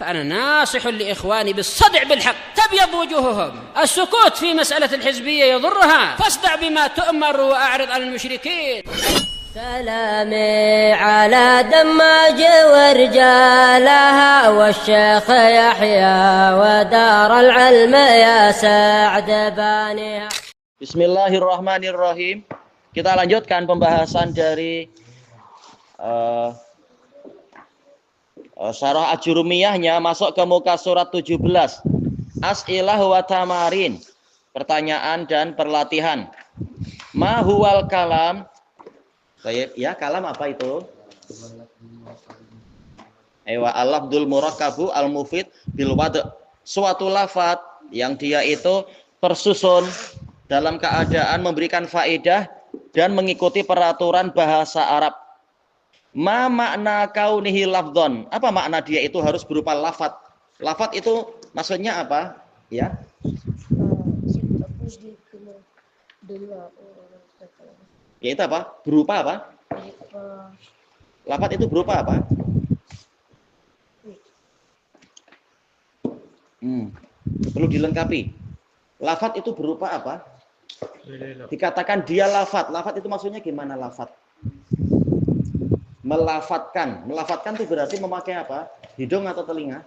فأنا ناصح لإخواني بالصدع بالحق تبيض وجوههم. السكوت في مسألة الحزبية يضرها، فاصدع بما تؤمر وأعرض عن المشركين. سلامي على دماج ورجالها والشيخ يحيى ودار العلم يا سعد بانيها. Bismillahirrahmanirrahim. Kita lanjutkan pembahasan dari Syarah Ajurumiyahnya, masuk ke muka surat 17. As'ilah wa tamarin, pertanyaan dan perlatihan. Ma huwal kalam? Ya, kalam apa itu? Al-lafdzul murakkabu al-mufid bil wad'. Suatu lafaz yang dia itu tersusun dalam keadaan memberikan faedah dan mengikuti peraturan bahasa Arab. Ma makna kaunihi lafdzon? Apa makna dia itu harus berupa lafaz? Lafaz itu maksudnya apa? Ya. Ya itu apa? Berupa apa? Lafaz itu berupa apa? Perlu dilengkapi. Lafaz itu berupa apa? Dikatakan dia lafaz. Lafaz itu maksudnya gimana lafaz? Melafatkan. Melafatkan itu berarti memakai apa? Hidung atau telinga?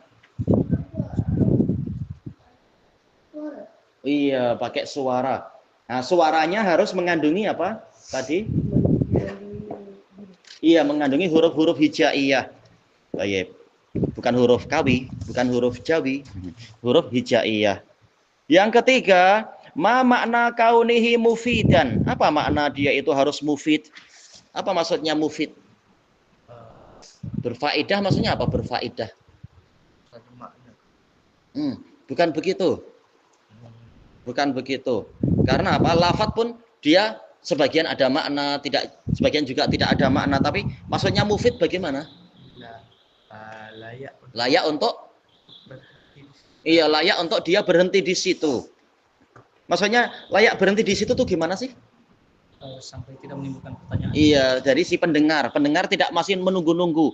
Iya, pakai suara. Nah, suaranya harus mengandungi apa? Tadi? Iya, mengandungi huruf-huruf hijaiyah. Baik. Bukan huruf kawi, bukan huruf jawi, huruf hijaiyah. Yang ketiga, ma makna kaunihi mufidan. Apa makna dia itu harus mufid? Apa maksudnya mufid? Berfaedah maksudnya apa berfaedah? Bukan begitu. Bukan begitu. Karena apa? Lafaz pun dia sebagian ada makna, sebagian juga tidak ada makna. Tapi maksudnya mufid bagaimana? Layak untuk? Iya, layak untuk dia berhenti di situ. Maksudnya layak berhenti di situ tuh gimana sih? Sampai tidak menimbulkan pertanyaan. Iya, dari si pendengar. Pendengar tidak masih menunggu-nunggu.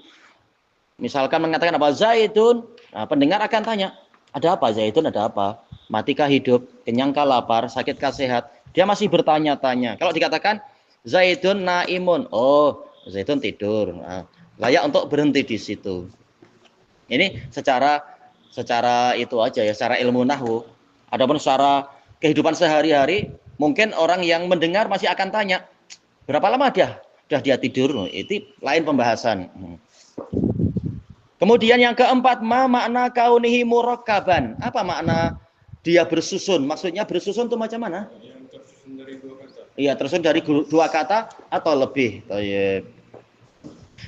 Misalkan mengatakan apa? Zaidun. Nah, pendengar akan tanya, ada apa Zaidun, ada apa? Matikah hidup, kenyangkah lapar, sakitkah sehat? Dia masih bertanya-tanya. Kalau dikatakan Zaidun naimun, oh Zaidun tidur. Nah, layak untuk berhenti di situ. Ini secara itu aja ya, secara ilmu nahwu. Adapun secara kehidupan sehari-hari, mungkin orang yang mendengar masih akan tanya, berapa lama dia tidur? Itu lain pembahasan. Kemudian yang keempat, ma makna kaunihi murakkaban. Apa makna dia bersusun? Maksudnya bersusun itu macam mana? Yang tersusun dari dua kata. Iya, tersusun dari dua kata atau lebih.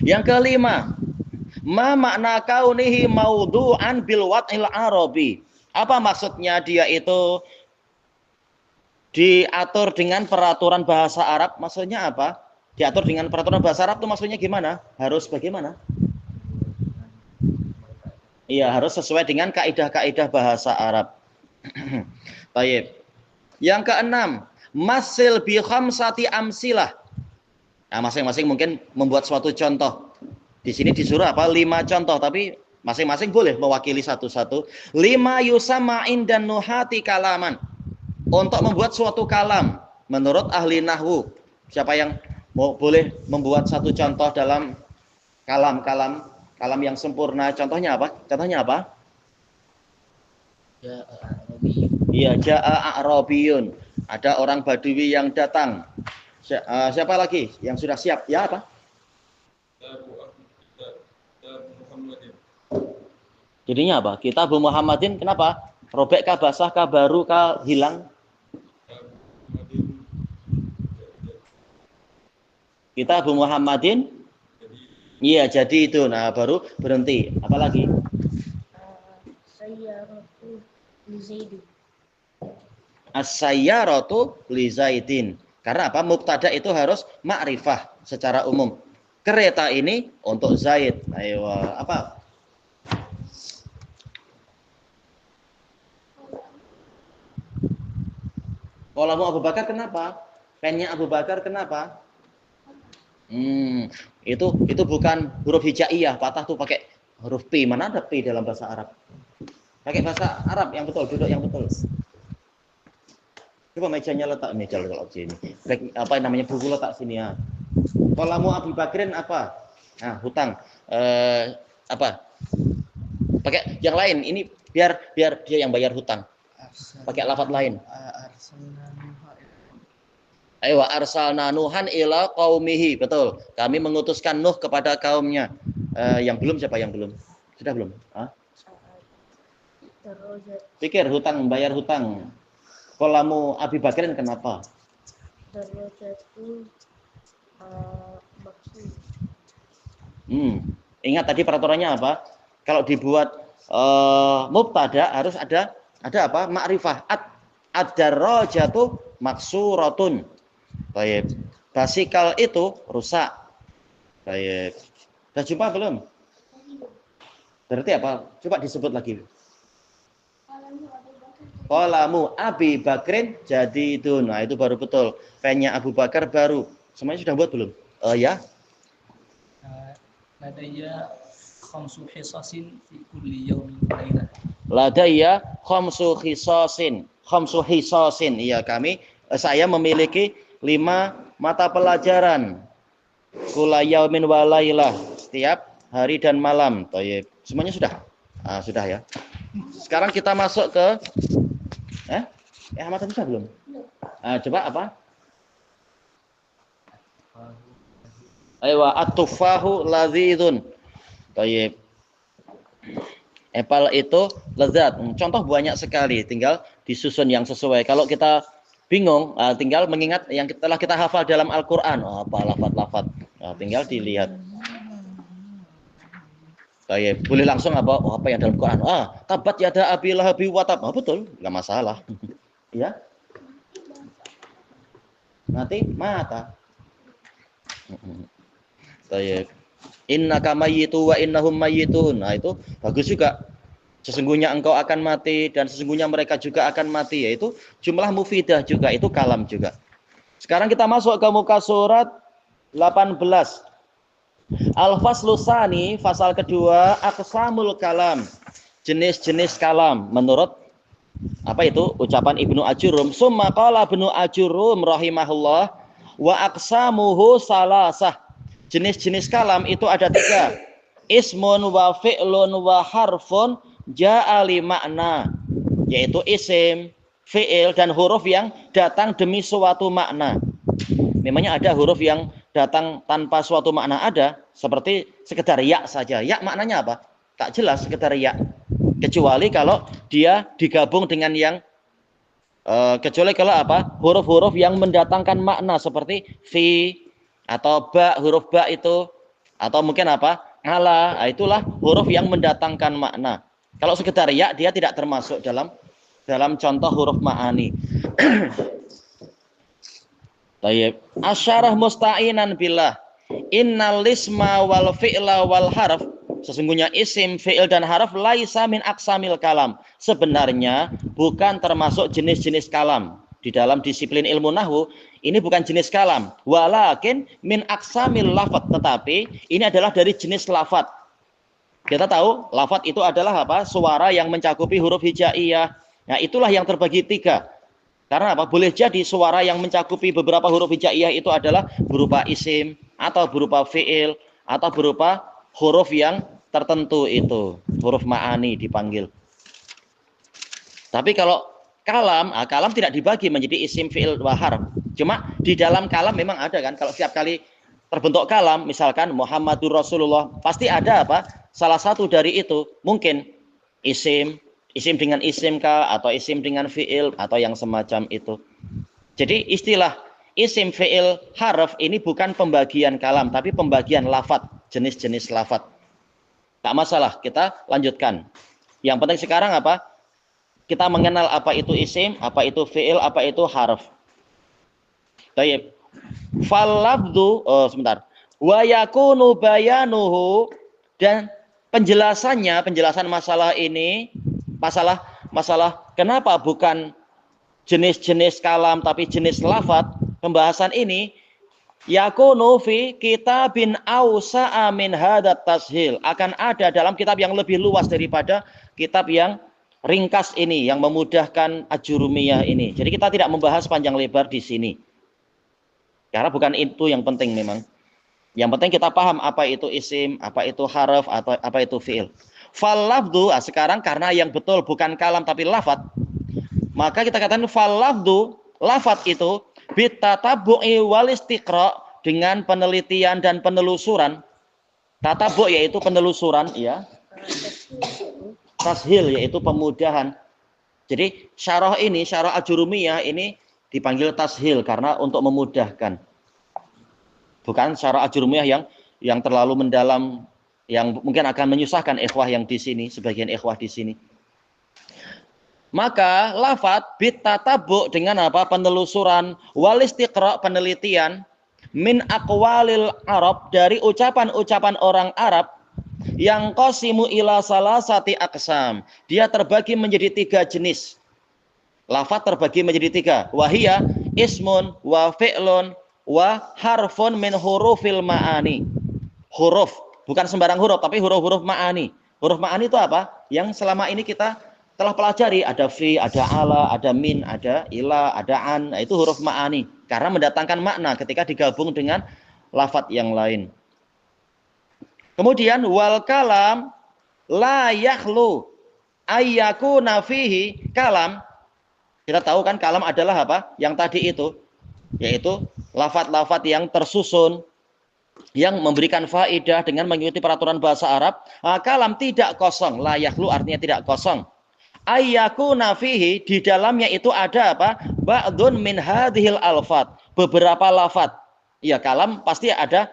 Yang kelima, ma makna kaunihi maudhu'an bil wad'il arabi. Apa maksudnya dia itu diatur dengan peraturan bahasa Arab? Maksudnya apa? Diatur dengan peraturan bahasa Arab itu maksudnya gimana? Harus bagaimana? Iya, harus sesuai dengan kaidah-kaidah bahasa Arab. Baik. Yang keenam, masil bi khamsati amsilah. Nah, masing-masing mungkin membuat suatu contoh. Di sini disuruh apa? 5 contoh, tapi masing-masing boleh mewakili satu-satu. 5 yusamma indan nuhati kalaman. Untuk membuat suatu kalam menurut ahli nahwu. Siapa yang boleh membuat satu contoh dalam kalam yang sempurna? Contohnya apa? Iya, ja'a a'rabiyun. Ada orang Badui yang datang. Siapa lagi yang sudah siap? Ya apa? Jadinya apa? Kitab Muhammadin. Kenapa? Robek kah, basah kah, baru kah, hilang? Kitab Muhammadin. Iya, jadi itu. Nah, baru berhenti. Apa lagi? As-sayyaratu li Zaidin. Karena apa? Mubtada itu harus ma'rifah secara umum. Kereta ini untuk Zaid. Ayo, apa? Qalamu Abu Bakar kenapa? Pennya Abu Bakar kenapa? Itu bukan huruf hijaiyah, patah tuh pakai Huruf P, mana ada P dalam bahasa Arab? Pakai bahasa Arab yang betul, duduk yang betul. Coba mejanya letak meja kalau sini. Apa namanya buku letak sini ya. Qalamu Abi Bakrin apa? Nah, hutang. Apa? Pakai yang lain. Ini biar dia yang bayar hutang. Pakai lafaz lain. Ayo arsalna Nuhan ila qaumihi. Betul. Kami mengutuskan Nuh kepada kaumnya. Yang belum siapa yang belum? Sudah belum? Hah? Pikir hutang, bayar hutang. Qalamu Abi Bakrin kenapa? Ingat tadi peraturannya apa? Kalau dibuat mubtada harus ada apa? Ma'rifah. Ad-darajatu maksuratun. Baik. Basikal itu rusak. Baik. Sudah jumpa belum? Berarti apa? Coba disebut lagi. Qalamu Abi Bakrin jadi itu. Nah, itu baru betul. Pennya Abu Bakar baru. Semuanya sudah buat belum? Ya. Ladayya khamsu hisasin fi kulli yawmin wa lailah. Ladayya khamsu hisasin. Khamsu hisasin. Iya, saya memiliki 5 mata pelajaran. Kulla yaumin wa lailah. Setiap hari dan malam. Thayyib. Semuanya sudah? Sudah ya. Sekarang kita masuk ke Ahmad sudah belum? Coba apa? Aywa at-tufahu ladzidun. Thayyib. Apel itu lezat. Contoh banyak sekali, tinggal disusun yang sesuai. Kalau kita bingung, tinggal mengingat yang telah kita hafal dalam Al-Qur'an. Apa lafaz-lafaz. Tinggal dilihat. Thayyib. Boleh langsung apa yang dalam Quran. Tabat yada abi lahabi wa tab. Betul, enggak masalah. Ya. Nanti mata. Thayyib. Innaka mayyitu wa innahum mayyitun. Nah, itu bagus juga. Sesungguhnya engkau akan mati dan sesungguhnya mereka juga akan mati, yaitu jumlah mufidah juga, itu kalam juga. Sekarang kita masuk ke muka surat 18. Al-faslu tsani, fasal kedua, aqsamul kalam. Jenis-jenis kalam menurut apa itu? Ucapan Ibnu Ajurum. Summa qala Ibnu Ajurum rahimahullah wa aqsamuhu salasah. Jenis-jenis kalam itu ada 3. Ismun wa fi'lun wa harfun ja'a li makna, yaitu isim, fi'il dan huruf yang datang demi suatu makna. Memangnya ada huruf yang datang tanpa suatu makna? Ada, seperti sekedar ya saja. Ya maknanya apa? Tak jelas, sekedar ya. Kecuali kalau dia digabung dengan yang kecuali kalau apa? Huruf-huruf yang mendatangkan makna seperti fi atau ba, huruf ba itu, atau mungkin apa? Ala, itulah huruf yang mendatangkan makna. Kalau sekedar ya, dia tidak termasuk dalam contoh huruf ma'ani. Tayyib. Asyarah musta'inan billah. Innal isma wal fi'la wal harf. Sesungguhnya isim, fi'il dan harf laisa min aqsamil kalam. Sebenarnya bukan termasuk jenis-jenis kalam. Di dalam disiplin ilmu nahwu, ini bukan jenis kalam. Walakin min aqsamil lafad. Tetapi ini adalah dari jenis lafad. Kita tahu lafad itu adalah apa? Suara yang mencakupi huruf hijaiyah. Nah, itulah yang terbagi 3. Karena apa? Boleh jadi suara yang mencakupi beberapa huruf hijaiyah itu adalah berupa isim, atau berupa fi'il, atau berupa huruf yang tertentu itu. Huruf ma'ani dipanggil. Tapi kalau kalam, kalam tidak dibagi menjadi isim, fi'il, wa harf. Cuma di dalam kalam memang ada kan, kalau setiap kali terbentuk kalam, misalkan Muhammadur Rasulullah, pasti ada apa? Salah satu dari itu, mungkin isim dengan isim kah, atau isim dengan fi'il, atau yang semacam itu. Jadi istilah isim, fi'il, harf ini bukan pembagian kalam, tapi pembagian lafad, jenis-jenis lafad. Tak masalah, kita lanjutkan. Yang penting sekarang apa? Kita mengenal apa itu isim, apa itu fi'il, apa itu harf. Baik. Fal-lafdhu, sebentar. Wa yakunu bayanuhu, dan penjelasan masalah ini, masalah kenapa bukan jenis-jenis kalam tapi jenis lafaz, pembahasan ini yakunu fi kitabin awsa'a min hadat tashil, akan ada dalam kitab yang lebih luas daripada kitab yang ringkas ini, yang memudahkan Ajurumiyah ini. Jadi kita tidak membahas panjang lebar di sini, karena bukan itu yang penting memang. Yang penting kita paham apa itu isim, apa itu harf, atau apa itu fi'il. Fal lafdu, sekarang karena yang betul bukan kalam tapi lafad, maka kita katakan fal lafdu, lafad itu bitatabu'i wal istiqra, dengan penelitian dan penelusuran. Tatabu' yaitu penelusuran, ya. Tashil yaitu pemudahan. Jadi syarah ini, syarah Ajurumiyah ini dipanggil tashil karena untuk memudahkan. Bukan syarah Ajurumiyah yang terlalu mendalam, yang mungkin akan menyusahkan ikhwah yang di sini, sebagian ikhwah di sini. Maka lafad bitatabu dengan apa? Penelusuran, wal istiqra, penelitian, min aqwalil Arab, dari ucapan-ucapan orang Arab, yang qasimu ila salasati aqsam, dia terbagi menjadi 3 jenis. Lafad terbagi menjadi 3. Wahia ismun wa fi'lun wa harfun min hurufil ma'ani. Huruf, bukan sembarang huruf, tapi huruf-huruf ma'ani. Huruf ma'ani itu apa? Yang selama ini kita telah pelajari, ada fi, ada ala, ada min, ada ila, ada an. Nah, itu huruf ma'ani karena mendatangkan makna ketika digabung dengan lafad yang lain. Kemudian wal kalam la yakhlu ayyakuna fihi, kalam. Kita tahu kan kalam adalah apa? Yang tadi itu, yaitu lafad-lafad yang tersusun, yang memberikan faedah dengan mengikuti peraturan bahasa Arab. Kalam tidak kosong, la yakhlu artinya tidak kosong. Ayyakuna fihi, di dalamnya itu ada apa? Ba'dun min hadhil alfad, beberapa lafad. Ya, kalam pasti ada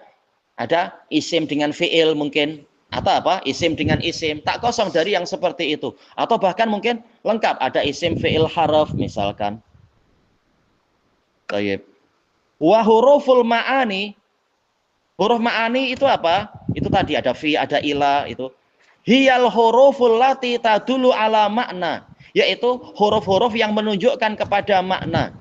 isim dengan fi'il mungkin, atau apa? Isim dengan isim, tak kosong dari yang seperti itu. Atau bahkan mungkin lengkap, ada isim, fi'il, harf misalkan. Baik. Wa huruful ma'ani, huruf ma'ani itu apa? Itu tadi ada fi, ada ila, itu. Hiyal huruful lati tadulu ala makna, yaitu huruf-huruf yang menunjukkan kepada makna.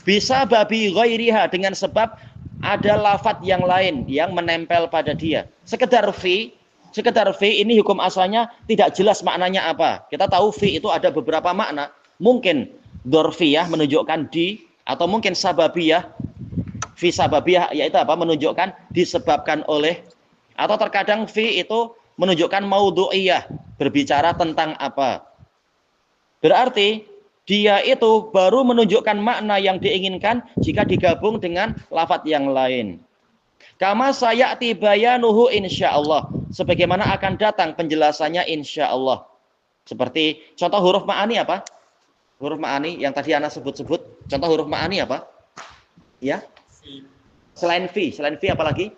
Bisa babi ghairiha, dengan sebab ada lafad yang lain yang menempel pada dia. Sekedar fi ini hukum asalnya tidak jelas maknanya apa. Kita tahu fi itu ada beberapa makna. Mungkin dzarfiyah menunjukkan di, atau mungkin sababiyah. Fi sababiyah yaitu apa? Menunjukkan disebabkan oleh. Atau terkadang fi itu menunjukkan maudhu'iyah, berbicara tentang apa. Berarti dia itu baru menunjukkan makna yang diinginkan jika digabung dengan lafadz yang lain. Kama sayati bayanuhu insyaallah, sebagaimana akan datang penjelasannya insyaallah. Seperti contoh huruf ma'ani apa? Huruf ma'ani yang tadi Ana sebut-sebut. Contoh huruf ma'ani apa? Ya. Selain fi apa lagi?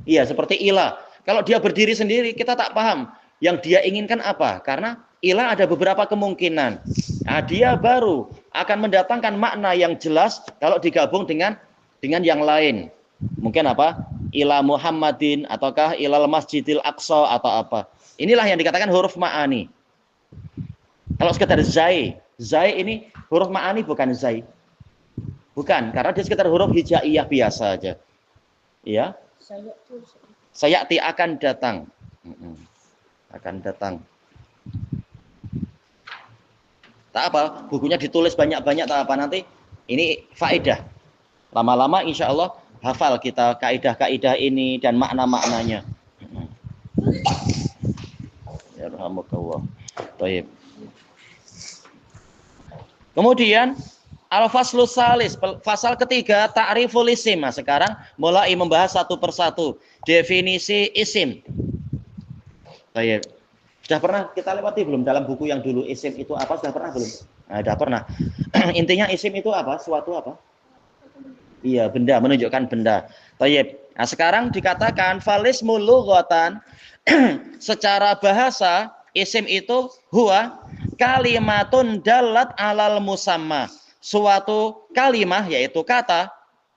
Iya, seperti ila. Kalau dia berdiri sendiri kita tak paham yang dia inginkan apa, karena ila ada beberapa kemungkinan. Nah, dia baru akan mendatangkan makna yang jelas kalau digabung dengan yang lain. Mungkin apa? Ila Muhammadin, ataukah ilal Masjidil Aqsa, atau apa. Inilah yang dikatakan huruf ma'ani. Kalau sekedar zai ini huruf ma'ani bukan zai. Bukan, karena dia sekedar huruf hijaiyah biasa aja. Ya. Sayati akan datang. Akan datang. Tak apa, bukunya ditulis banyak-banyak, tak apa, nanti ini faedah. Lama-lama insya Allah hafal kita kaidah-kaidah ini dan makna-maknanya. Ya rahmatullah. Baik. Kemudian al-faslu salis, pasal ketiga, ta'riful isim. Nah, sekarang mulai membahas satu persatu definisi isim. Baik. Sudah pernah kita lewati belum dalam buku yang dulu isim itu apa? Sudah pernah belum? Nah, sudah pernah. Intinya isim itu apa? Suatu apa? Iya, benda, menunjukkan benda. Baik. Nah, sekarang dikatakan falismu lughatan secara bahasa isim itu huwa kalimatun dalat alal musamma. Suatu kalimah yaitu kata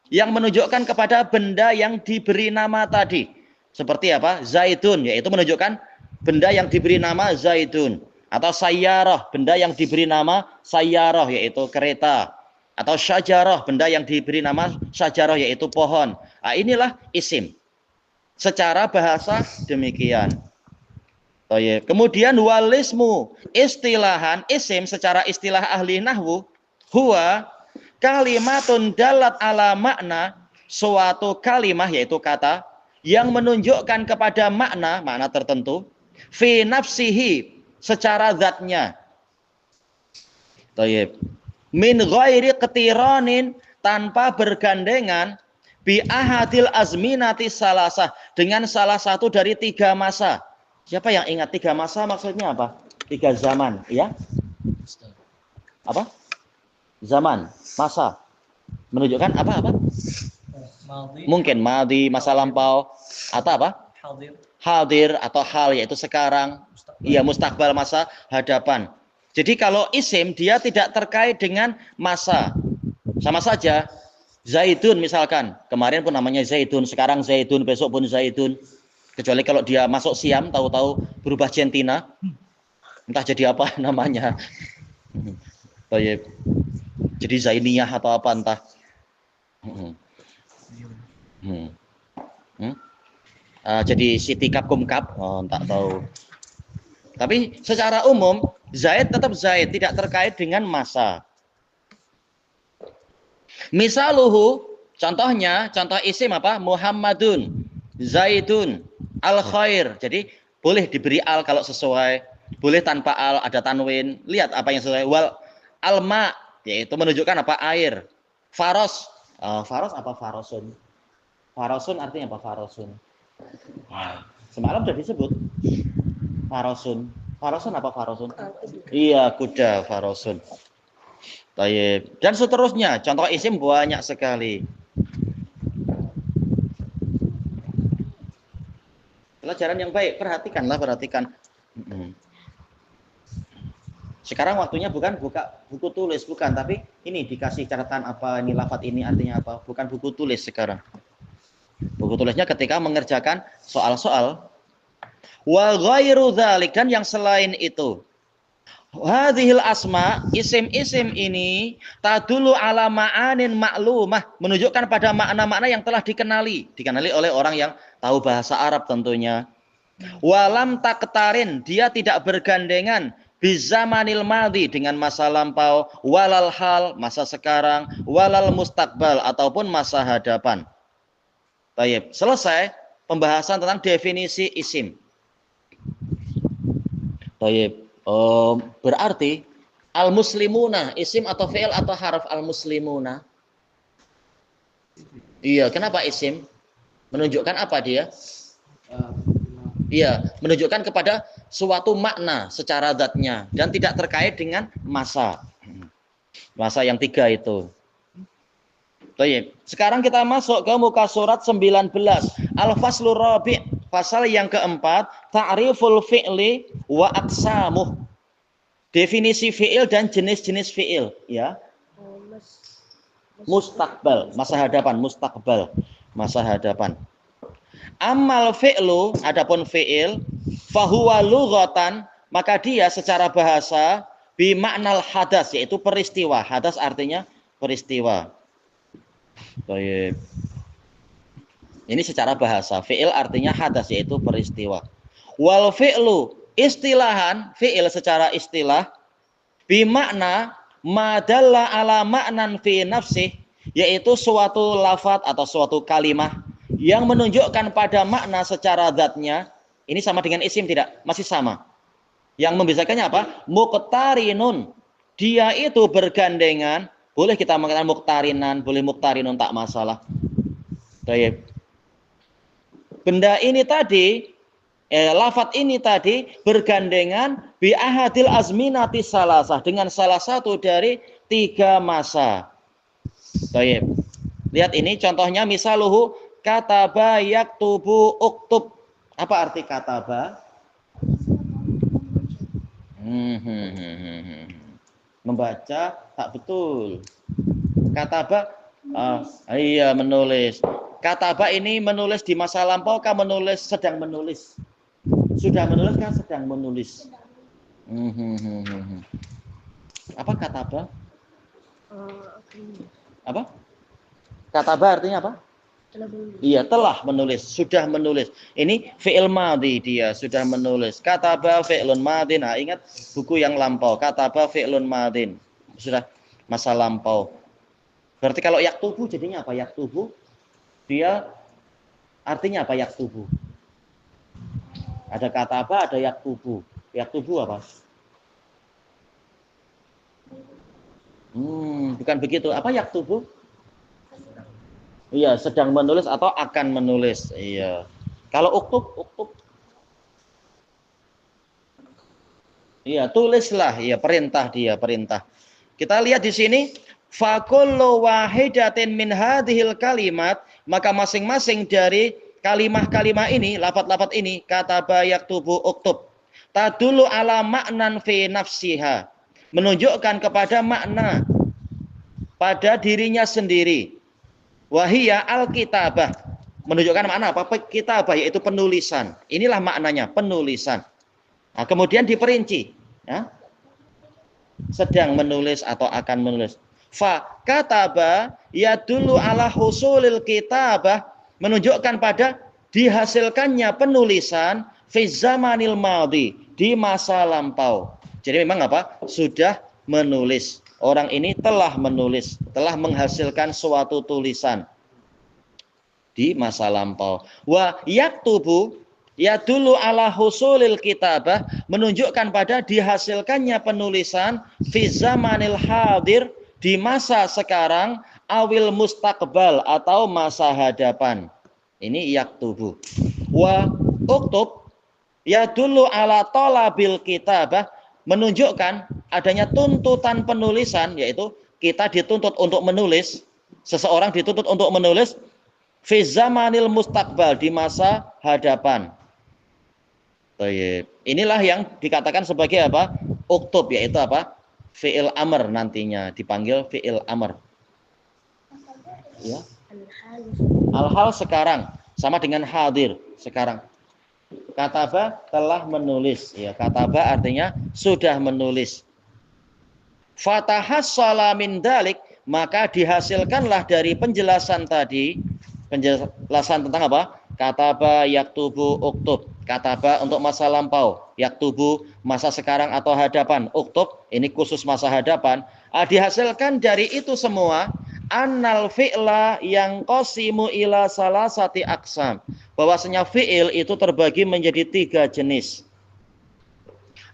yang menunjukkan kepada benda yang diberi nama tadi. Seperti apa? Zaidun yaitu menunjukkan benda yang diberi nama Zaidun, atau sayyarah, benda yang diberi nama sayyarah yaitu kereta. atau syajarah, benda yang diberi nama syajarah yaitu pohon. Nah, inilah isim. Secara bahasa demikian. Kemudian walismu, istilahan isim secara istilah ahli nahwu, huwa kalimatun dalat ala makna, suatu kalimah yaitu kata yang menunjukkan kepada makna tertentu, fi nafsihi, secara zatnya. Min ghairi qetiranin, tanpa bergandengan, bi ahadil azminati salasah, dengan salah satu dari 3 masa. Siapa yang ingat 3 masa maksudnya apa? 3 zaman, ya? Apa? Zaman, masa. Menunjukkan apa? Mungkin madi, masa lampau, atau apa? Hadir atau hal, yaitu sekarang. Iya, mustakbal, masa hadapan. Jadi kalau isim dia tidak terkait dengan masa. Sama saja. Zaidun misalkan, kemarin pun namanya Zaidun, sekarang Zaidun, besok pun Zaidun. Kecuali kalau dia masuk siam, tahu-tahu berubah jentina, entah jadi apa namanya. Jadi Zainiyah atau apa entah. Jadi Siti Kapkum Kap, tak tahu. Tapi secara umum Zaid tetap Zaid, tidak terkait dengan masa. Misaluhu, contohnya, contoh isim apa? Muhammadun, Zaidun, al-khair. Jadi boleh diberi al kalau sesuai, boleh tanpa al, ada tanwin. Lihat apa yang sesuai. Wal alma, yaitu menunjukkan apa? Air. Faros, faros apa? Farosun. Farosun artinya apa? Farosun. Semalam sudah disebut. Farosun. Farosun apa? Farosun? Iya, kuda. Farosun. Dan seterusnya. Contoh isim banyak sekali. Pelajaran yang baik, perhatikanlah, perhatikan. Sekarang waktunya bukan buka buku tulis, bukan, tapi ini dikasih catatan apa, ini lafadz ini artinya apa, bukan buku tulis sekarang. Buku tulisnya ketika mengerjakan soal-soal. Wa ghairu dzalik, dan yang selain itu. Hadhil asma, isim-isim ini tadulu ala ma'anin ma'lumah, menunjukkan pada makna-makna yang telah dikenali oleh orang yang tahu bahasa Arab tentunya. Walam taktarin, dia tidak bergandengan bizamanil madhi, dengan masa lampau, walal hal, masa sekarang, walal mustakbal, ataupun masa hadapan. Baik, selesai pembahasan tentang definisi isim. Baik, berarti al-muslimuna isim atau fi'il atau harf al-muslimuna? Iya, kenapa isim? Menunjukkan apa dia? Iya, menunjukkan kepada suatu makna secara zatnya dan tidak terkait dengan masa. Masa yang 3 itu. Baik. Sekarang kita masuk ke muka surat 19. Al-Faslur Rabi', pasal yang keempat, ta'riful fi'li wa aqsamuh. Definisi fi'il dan jenis-jenis fi'il, ya. Mustakbal, masa hadapan, mustakbal, masa hadapan. Amal fi'lu, adapun fi'il, fahuwa lughatan, maka dia secara bahasa bimaknal hadas, yaitu peristiwa. Hadas artinya peristiwa. Baik. Ini secara bahasa. Fi'il artinya hadas, yaitu peristiwa. Wal fi'lu, istilahan, fi'il secara istilah, bimakna madalla ala maknan fi nafsih, yaitu suatu lafadz atau suatu kalimah yang menunjukkan pada makna secara zatnya. Ini sama dengan isim tidak? Masih sama. Yang membedakannya apa? Muqtarinun. Dia itu bergandengan. Boleh kita mengatakan muqtarinan, boleh muqtarinun, tak masalah. Baik. Benda ini tadi, lafadz ini tadi bergandengan bi ahadil azminati salasah, dengan salah satu dari 3 masa. Baik. Lihat ini contohnya, misaluhu kataba yaktubu uktub. Apa arti kataba? Membaca, tak betul. Kataba, iya menulis. Kataba ini menulis di masa lampau kah menulis sedang menulis? Sudah menulis kan sedang menulis? Apa kataba? Apa? Kataba artinya apa? Iya, telah menulis, sudah menulis. Ini fi'il madhi dia, sudah menulis. Kataba fi'lun madhin. Nah, ingat buku yang lampau. Kataba fi'lun madhin. Sudah masa lampau. Berarti kalau yaktubu jadinya apa? Yaktubu dia artinya apa yaktubu? Ada kataba, ada yaktubu. Yaktubu apa? Bukan begitu. Apa yaktubu? Iya, sedang menulis atau akan menulis. Iya. Kalau uktub. Iya, tulislah. Iya, perintah dia, perintah. Kita lihat di sini, fa kullu wahidatin min hadhil kalimat, maka masing-masing dari kalimah-kalimah ini, lafaz-lafaz ini, kataba yaktubu uktub, tadullu ala ma'nan fi nafsiha, menunjukkan kepada makna pada dirinya sendiri. Wahiyya al-kitabah, menunjukkan makna apa? Kitabah, yaitu penulisan. Inilah maknanya, penulisan. Nah, kemudian diperinci, ya, sedang menulis atau akan menulis. Fa kataba yadullu ala husulil kitabah, menunjukkan pada dihasilkannya penulisan fi zamanil madhi, di masa lampau. Jadi memang apa? Sudah menulis. Orang ini telah menulis, telah menghasilkan suatu tulisan di masa lampau. Wa yaktubu yadullu ala husulil kitabah, menunjukkan pada dihasilkannya penulisan fi zamanil hadir, di masa sekarang, awil mustaqbal atau masa hadapan. Ini yaktubu. Wa uktub yadullu ala talabil kitabah, menunjukkan adanya tuntutan penulisan, yaitu kita dituntut untuk menulis, seseorang dituntut untuk menulis fi zamanil mustaqbal, di masa hadapan. Inilah yang dikatakan sebagai apa? Uktub, yaitu apa? Fi'il amr, nantinya dipanggil fi'il amr. Ya. Al-hal sekarang sama dengan hadir sekarang. Kataba telah menulis, ya, kataba artinya sudah menulis. Fatahassala min dalik, maka dihasilkanlah dari penjelasan tadi, penjelasan tentang apa? Kataba yaktubu uktub. Kataba untuk masa lampau, yaktubu masa sekarang atau hadapan, uktub ini khusus masa hadapan. Dihasilkan dari itu semua annal fi'la yang qasimu ila salasati aqsam, bahwasanya fi'il itu terbagi menjadi 3 jenis.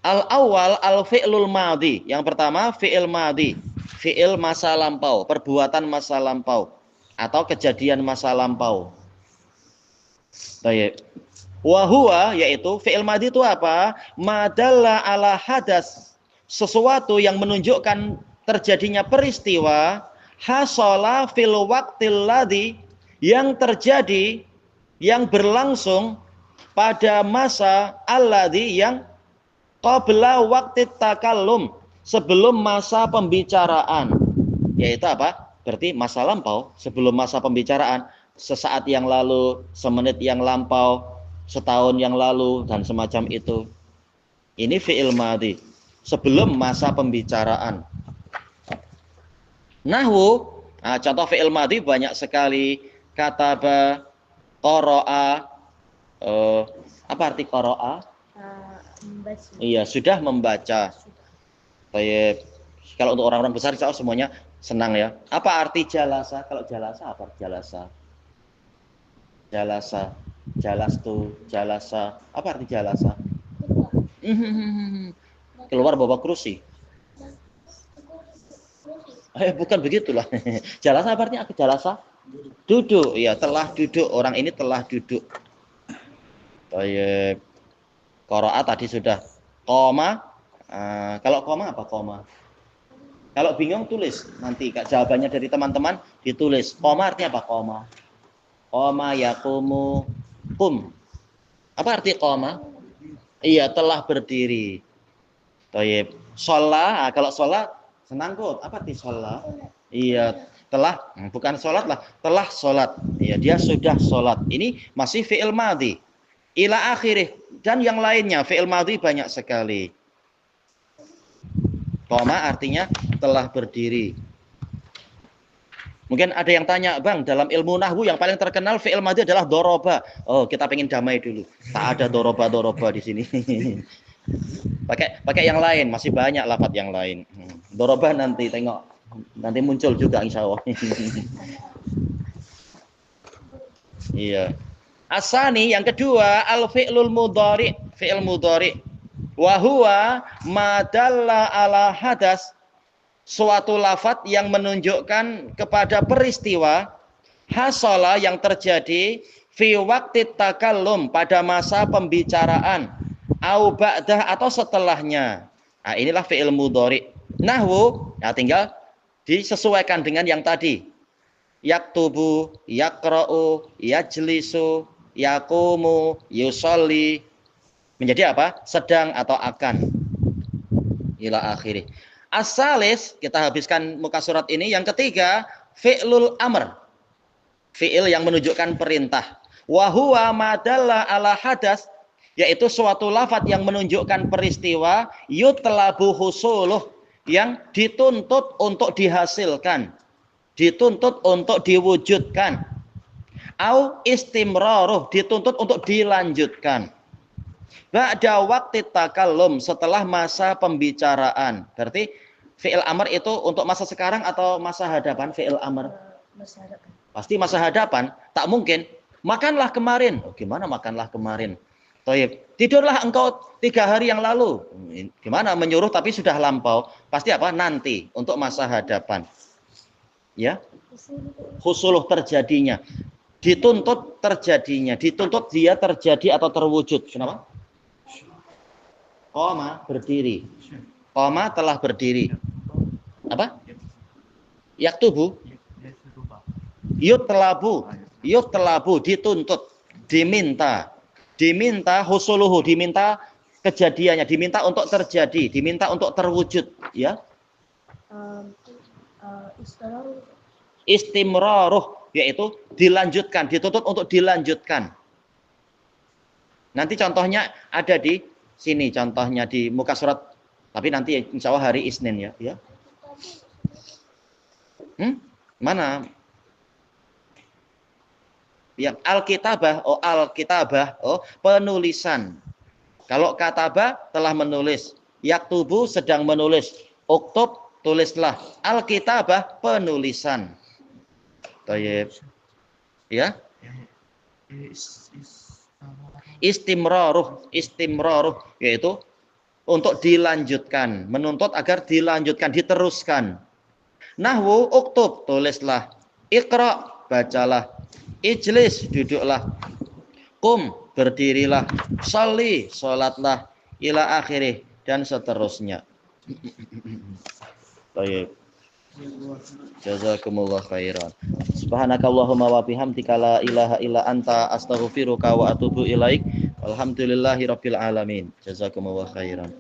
Al-awwal al-fi'lul madhi, yang pertama fi'il madhi, fi'il masa lampau, perbuatan masa lampau atau kejadian masa lampau. Baik. Wa huwa, yaitu fi'il madhi itu apa? Madalla ala hadas, sesuatu yang menunjukkan terjadinya peristiwa hasala fil waqtil ladzi, yang terjadi, yang berlangsung pada masa alladzi, yang qabla waqtit takallum, sebelum masa pembicaraan. Yaitu apa? Berarti masa lampau, sebelum masa pembicaraan, sesaat yang lalu, semenit yang lampau, setahun yang lalu, dan semacam itu. Ini fi'il madhi, sebelum masa pembicaraan. Nahwu, contoh fi'il madhi banyak sekali. Kataba, qara'a, apa arti qara'a? Membaca. Iya, sudah membaca. Baik. Kalau untuk orang-orang besar semuanya senang ya. Apa arti jalasa? Kalau jalasa apa? Jalasa. Jalasa, jalastu, jalasa. Apa arti jalasa? Keluar bawa kursi. Bukan begitulah. Jalasa apa artinya? Jalasa? Duduk. Ya, telah duduk. Orang ini telah duduk. Baik. Qara'a tadi sudah. Qoma. Kalau qoma apa qoma? Kalau bingung tulis. Nanti jawabannya dari teman-teman ditulis. Qoma artinya apa qoma? Qoma yaqumu qum. Apa arti qoma? Iya, telah berdiri. Baik. Shalah, kalau shalah senang kok. Apa arti shalah? Iya, telah, bukan sholat lah, telah sholat. Iya, dia sudah sholat. Ini masih fi'il madhi. Ila akhirih, dan yang lainnya fi'il madhi banyak sekali. Qoma artinya telah berdiri. Mungkin ada yang tanya, Bang, dalam ilmu nahwu yang paling terkenal fi'il madhi adalah doroba. Oh, kita pengen damai dulu. Tak ada doroba di sini. pakai yang lain, masih banyak lafaz yang lain. Doroba nanti tengok, nanti muncul juga insya Allah. Iya. Asani yang kedua al fi'lul mudhari, fi'il mudhari. Wa huwa ma dalla ala hadas, suatu lafaz yang menunjukkan kepada peristiwa hasala yang terjadi fi waqti takallum, pada masa pembicaraan, au ba'dah atau setelahnya. Nah, inilah fi'il mudhari. Nahwu, nah tinggal disesuaikan dengan yang tadi. Yaktubu, yaqra'u, yajlisu, yaqumu, yusolli. Menjadi apa? Sedang atau akan. Ila akhirih. As-salis, kita habiskan muka surat ini. Yang ketiga, fi'lul amr. Fi'il yang menunjukkan perintah. Wa huwa madalla ala hadas, yaitu suatu lafaz yang menunjukkan peristiwa yutlabu husuluh, yang dituntut untuk dihasilkan, dituntut untuk diwujudkan. Au istimraruh, dituntut untuk dilanjutkan. Ba'da waqti takallum, setelah masa pembicaraan. Berarti fi'il amr itu untuk masa sekarang atau masa hadapan? Fi'il amr Masa hadapan. pasti masa hadapan. Tak mungkin makanlah kemarin. Oh, gimana makanlah kemarin? Toyib, tidurlah engkau 3 hari yang lalu. Gimana menyuruh tapi sudah lampau? Pasti apa? Nanti, untuk masa hadapan. Ya, husuluh, terjadinya, dituntut terjadinya, dituntut dia terjadi atau terwujud. Kenapa? Qoma, berdiri. Qoma, telah berdiri. Apa? Yaktubu. Yutlabu, dituntut, diminta. Diminta husuluhu, diminta kejadiannya, diminta untuk terjadi, diminta untuk terwujud, ya. Istimraruh, yaitu dilanjutkan, dituntut untuk dilanjutkan. Nanti contohnya ada di sini, contohnya di muka surat, tapi nanti insya Allah hari Isnin ya. Ya. Mana? Yang Alkitabah, penulisan. Kalau katabah telah menulis, yaktubu sedang menulis, uktub tulislah, Alkitabah penulisan. Tayyib. Ya. Istimraruh, yaitu untuk dilanjutkan, menuntut agar dilanjutkan, diteruskan. Nahwu, uktub tulislah, iqra bacalah, ijlis duduklah, qum berdirilah, sholli salatlah, ila akhirih, dan seterusnya. Baik. Jazakumullah khairan. Subhanakallahumma wa bihamdika la ilaha illa anta astaghfiruka wa atubu ilaik. Alhamdulillahirabbil alamin. Jazakumullah khairan.